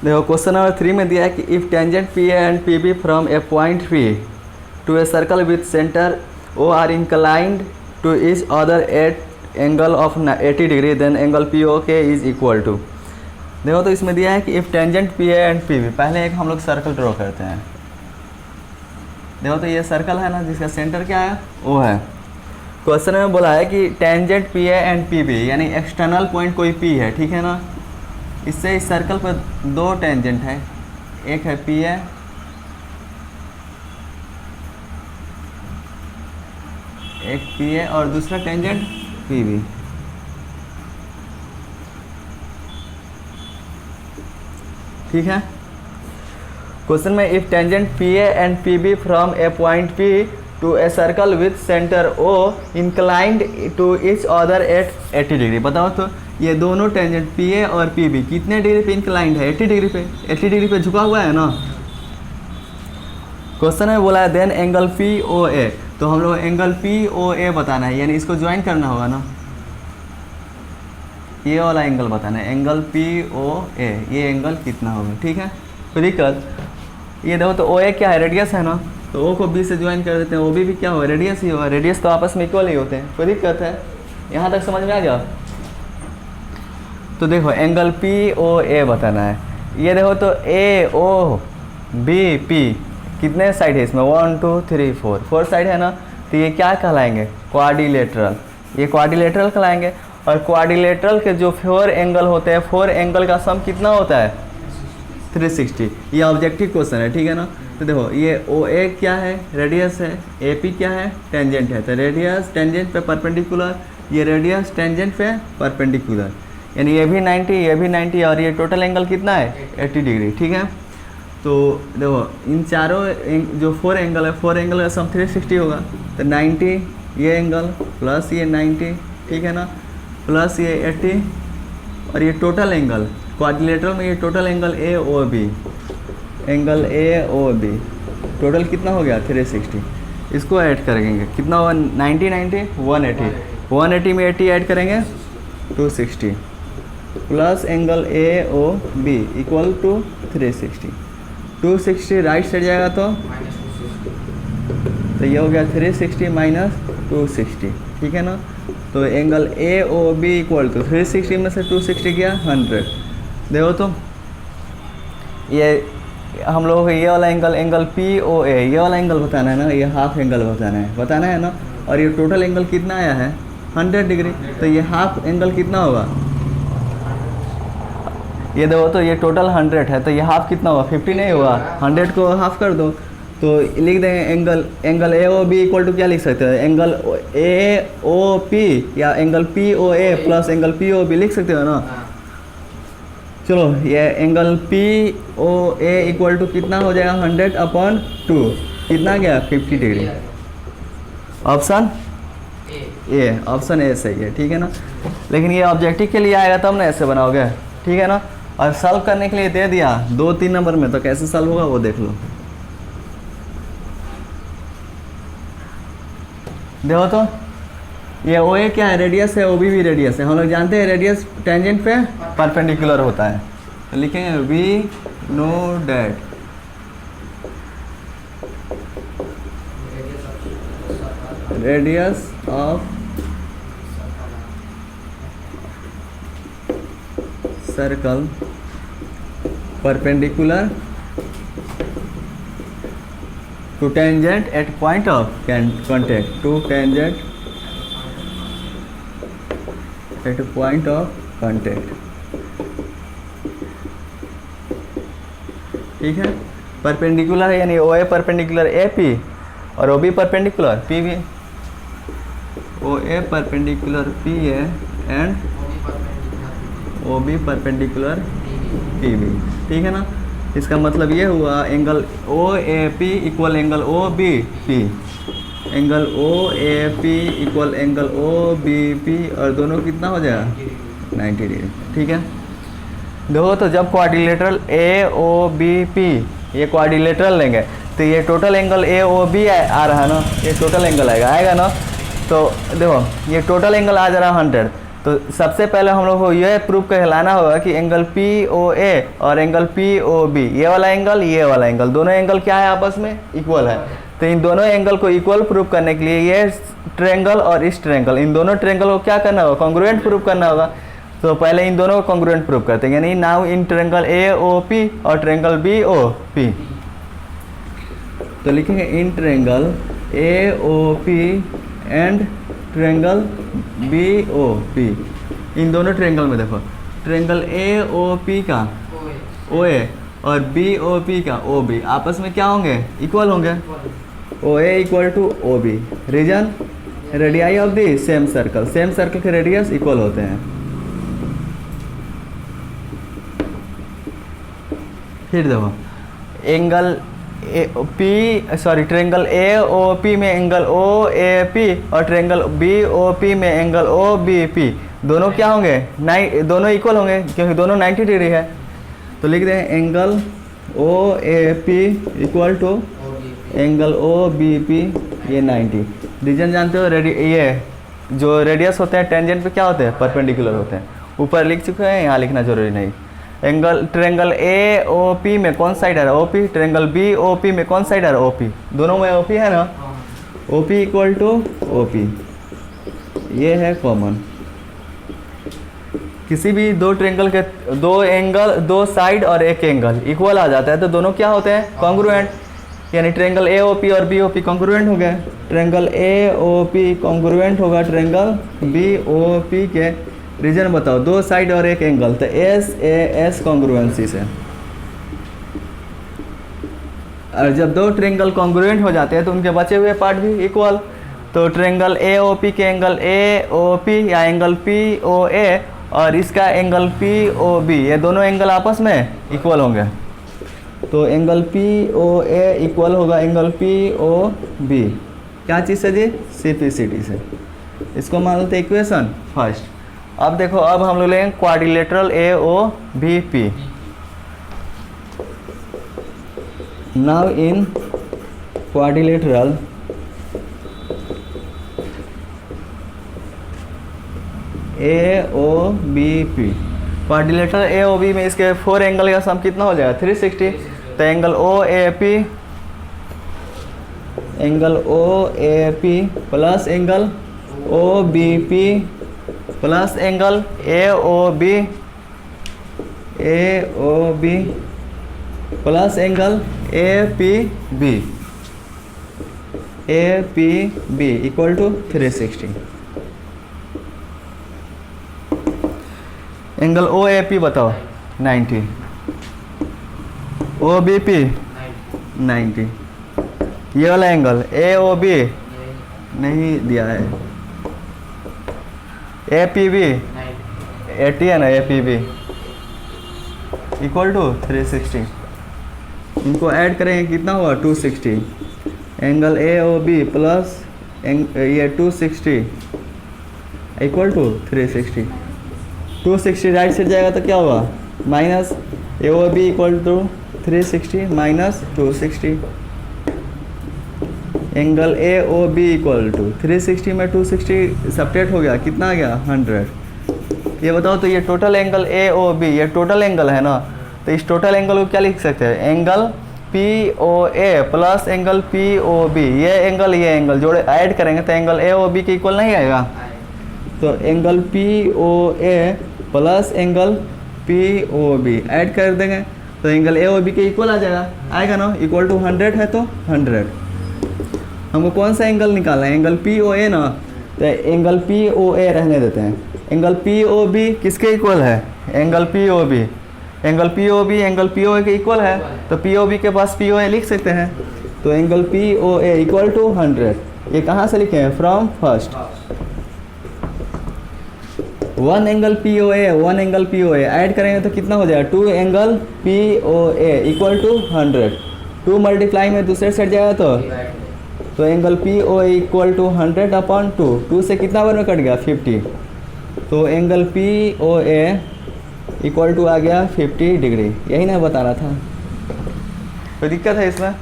देखो question number 3 में दिया है कि if tangent P A and P B from a point P to a circle with centre O R inclined to each other at angle of 80 degree then angle P O के is equal to. देखो तो इसमें दिया है कि if tangent P A and P B, पहले एक हम लोग सर्कल ड्रॉ करते हैं। देखो तो ये सर्कल है ना जिसका सेंटर क्या है, ओ है। क्वेश्चन में बोला है कि tangent P A and P B यानी एक्सटर्नल पॉइंट कोई पी है, ठीक है ना। इससे इस सर्कल पर दो टेंजेंट है, एक है पी ए एक पी ए और दूसरा टेंजेंट पी बी। ठीक है। क्वेश्चन में if tangent P A and P B from a point P to a circle with centre O inclined to each other at 80 degree. बताओ तो ये दोनों टेंजेंट पी ए और पी बी कितने degree पे इंक्लाइंड है, 80 degree पे, 80 degree पे झुका हुआ है ना। क्वेश्चन में बोला है देन एंगल पी ओ ए, तो हम लोग एंगल पी ओ ए बताना है, यानी इसको ज्वाइन करना होगा ना, ये वाला एंगल बताना है, एंगल पी ओ ए, ये एंगल कितना होगा। ठीक है, कोई दिक्कत। ये देखो तो ओ ए क्या है, रेडियस है ना, तो ओ को बी से ज्वाइन कर देते हैं, ओ बी भी क्या होगा, रेडियस ही होगा। रेडियस तो आपस में इक्वल ही होते हैं, कोई दिक्कत है। यहाँ तक समझ में आ गया। तो देखो एंगल पी ओ ए बताना है। ये देखो तो ए ओ बी पी कितने साइड है इसमें, 1 2 3 4 साइड है ना। तो ये क्या कहलाएंगे, क्वाड्रिलेटरल, ये क्वाड्रिलेटरल कहलाएंगे। और क्वाड्रिलेटरल के जो 4 एंगल होते हैं, 4 एंगल का सम कितना होता है, 360। ये ऑब्जेक्टिव क्वेश्चन है, ठीक है ना। तो देखो ये ओ ए क्या है, रेडियस है, ए पी क्या है, टेंजेंट है। तो रेडियस टेंजेंट पे परपेंडिकुलर, ये रेडियस टेंजेंट पे परपेंडिकुलर, यानी ये भी 90 ये भी 90 और ये टोटल एंगल कितना है, 80 डिग्री। ठीक है। तो देखो इन चारों जो 4 एंगल है, 4 एंगल का सम 360 होगा। तो 90 ये एंगल प्लस ये 90, ठीक है ना, प्लस ये 80 और ये टोटल एंगल क्वाड्रिलेटरल में, ये total angle A O B, angle A O B total कितना हो गया 360। इसको ऐड करेंगे कितना होगा, 90 90 180, 180 में 80 ऐड करेंगे 260 plus angle A O B equal to 360। 260 right side जाएगा तो ये हो गया 360 माइनस 260, ठीक है ना। तो angle A O B equal to 360 में से 260 गया 100। देखो तो ये हम लोगों को ये वाला एंगल, एंगल पी ओ ए, ये वाला एंगल बताना है ना, ये हाफ एंगल बताना है ना। और ये टोटल एंगल कितना आया है 100 डिग्री। तो ये हाफ एंगल कितना होगा, ये देखो तो ये टोटल 100 है, तो ये हाफ कितना होगा, 50 नहीं होगा, 100 को हाफ कर दो तो लिख देंगे angle A O B equal to क्या लिख सकते हो, एंगल ए ओ पी या angle P O A plus angle P O B लिख सकते हो ना। चलो ये angle P O A equal to कितना हो जाएगा, 100/2, कितना गया 50 degree. Option A, option A सही है, ठीक है ना। लेकिन ये ऑब्जेक्टिव के लिए आएगा तब ना ऐसे बनाओगे, ठीक है ना। और सॉल्व करने के लिए दे दिया 2-3 नंबर में, तो कैसे सॉल्व होगा वो देख लो। देखो तो ये ओ ए क्या है, रेडियस है, ओ बी भी रेडियस है। हम लोग जानते हैं रेडियस टेंजेंट पे परपेंडिकुलर होता है, तो लिखेंगे we know that radius of circle perpendicular to tangent at point of contact, to tangent at point of contact, ठीक है। परपेंडिकुलर है यानी ओ ए परपेंडिकुलर ए पी और O B perpendicular P B, O A perpendicular P A and O B perpendicular P B, ठीक है ना। इसका मतलब ये हुआ angle O A P equal angle O B P, angle O A P equal angle O B P, और दोनों कितना हो जाएगा 90 डिग्री, ठीक है। देखो तो जब quadrilateral A O B P ये क्वाड्रिलेटरल लेंगे तो ये total angle A O B आ रहा है ना, ये टोटल एंगल आएगा ना। तो देखो ये टोटल एंगल आ जा रहा है 100, तो सबसे पहले हम लोग को यह प्रूफ कहलाना होगा कि एंगल पी ओ ए और एंगल पी ओ बी, ये वाला एंगल दोनों एंगल क्या है, आपस में इक्वल है। तो इन दोनों एंगल को इक्वल प्रूफ करने के लिए ये ट्रायंगल और इस ट्रायंगल, इन दोनों ट्रायंगल को क्या करना होगा, कॉन्ग्रुएंट प्रूफ करना होगा। तो पहले इन दोनों को कॉन्ग्रुएंट प्रूफ करते हैं, यानी now in triangle A O P और ट्रायंगल बी ओ पी। तो लिखेंगे in triangle A O P and triangle B O P. इन दोनों ट्रायंगल में देखो, ट्रायंगल ए ओ पी का ओ ए और बी ओ पी का ओ बी आपस में क्या होंगे, इक्वल होंगे। O A equal to O B, reason radii of the same circle के रेडियस इक्वल होते हैं। फिर देखो angle triangle A O P में एंगल ओ ए पी और ट्रायंगल बी ओ पी में एंगल ओ बी पी, दोनों क्या होंगे, दोनों इक्वल होंगे क्योंकि दोनों 90 डिग्री है। तो लिख दें angle O A P equal to angle O B P, ये 90। रीजन जानते हो, ये जो रेडियस होते हैं टेंजेंट पे क्या होते हैं, परपेंडिकुलर होते हैं। ऊपर लिख चुके हैं, यहाँ लिखना जरूरी नहीं। ट्रायंगल ए ओ पी में कौन साइड है, O P. Triangle B O P में कौन साइड है, ओ पी। दोनों में ओ पी है ना, O P equal to O P, ये है कॉमन। किसी भी दो ट्रायंगल के दो साइड और एक एंगल इक्वल आ जाता है तो दोनों क्या होते हैं, कॉन्ग्रुएंट। यानी ट्रायंगल ए ओ पी और बी ओ पी कॉन्ग्रुएंट हो गए। Triangle A O P congruent होगा ट्रायंगल बी ओ पी के। रीजन बताओ, दो साइड और एक एंगल, तो एस ए एस कॉन्ग्रुएंसी से। और जब दो ट्रायंगल कॉन्ग्रुएंट हो जाते हैं तो उनके बचे हुए पार्ट भी इक्वल। तो ट्रायंगल ए ओ पी के एंगल ए ओ पी या एंगल पी ओ ए और इसका एंगल पी ओ बी, ये दोनों एंगल आपस में इक्वल होंगे। तो angle P O A equal होगा एंगल पी ओ बी, क्या चीज़ से जी, सिंप्लिसिटी से। इसको मान लेते हैं इक्वेशन फर्स्ट। अब देखो, अब हम लोग लेंगे quadrilateral A O B P. Now in quadrilateral A O B P, quadrilateral A O B में इसके 4 एंगल का सम कितना हो जाएगा, 360। तो angle O A P plus angle O B P plus angle A O B plus angle A P B equal to 360। Angle O A P बताओ 90, ओ B P 90। ये वाला एंगल ए ओ बी नहीं दिया है, ए P B 80 है ना, A P B equal to 360। इनको add करेंगे कितना हुआ, 260। Angle A O B plus ये 260 इक्वल टू 360। 260 राइट साइड जाएगा तो क्या होगा, minus A O B equal to 360 minus 260। Angle A O B equal to 360 में 260 सब्ट्रैक्ट हो गया, कितना आ गया, 100। ये बताओ, तो ये total angle A O B, ये टोटल एंगल है ना, तो इस टोटल एंगल को क्या लिख सकते हैं, angle P O A plus angle P O B. ये एंगल जोड़े ऐड करेंगे तो एंगल ए ओ बी के इक्वल नहीं आएगा। तो angle P O A plus angle P O B add कर देंगे तो एंगल ए ओ बी के इक्वल आ जाएगा, आएगा ना, इक्वल टू 100 है तो 100। हमको कौन सा एंगल निकालना है, एंगल पी ओ ए ना, तो एंगल पी ओ ए रहने देते हैं। एंगल पी ओ बी किसके इक्वल है, angle P O B. Angle P O B angle P O A के इक्वल है, तो पी ओ बी के पास पी ओ ए लिख सकते हैं। तो angle P O A equal to 100। ये कहाँ से लिखे हैं, from first. One angle P O A add करेंगे तो कितना हो जाएगा, 2 angle P O A equal to 100। 2 multiply में दूसरे साइड जाएगा तो angle P O A equal to 100/2। 2 से कितना बार में कट गया, 50। तो angle P O A equal to आ गया 50 डिग्री। यही ना बताना था, कोई दिक्कत है इसमें।